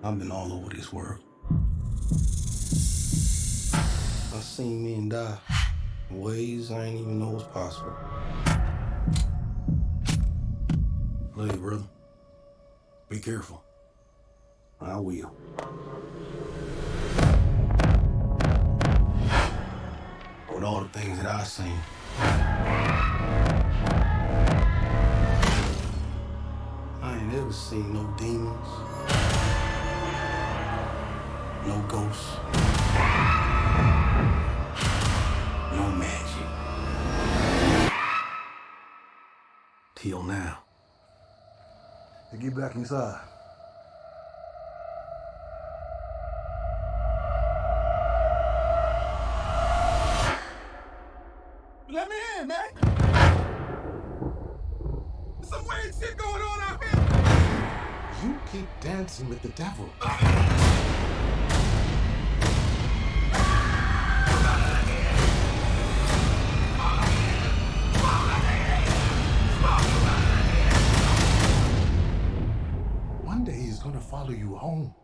I've been all over this world. I've seen men die in ways I ain't even know was possible. Love you, brother. Be careful. I will. With all the things that I've seen, I ain't ever seen no demons, no ghosts, no magic. Till now. Now get back inside. Let me in, man. There's some weird shit going on out here. You keep dancing with the devil. One day he's gonna follow you home.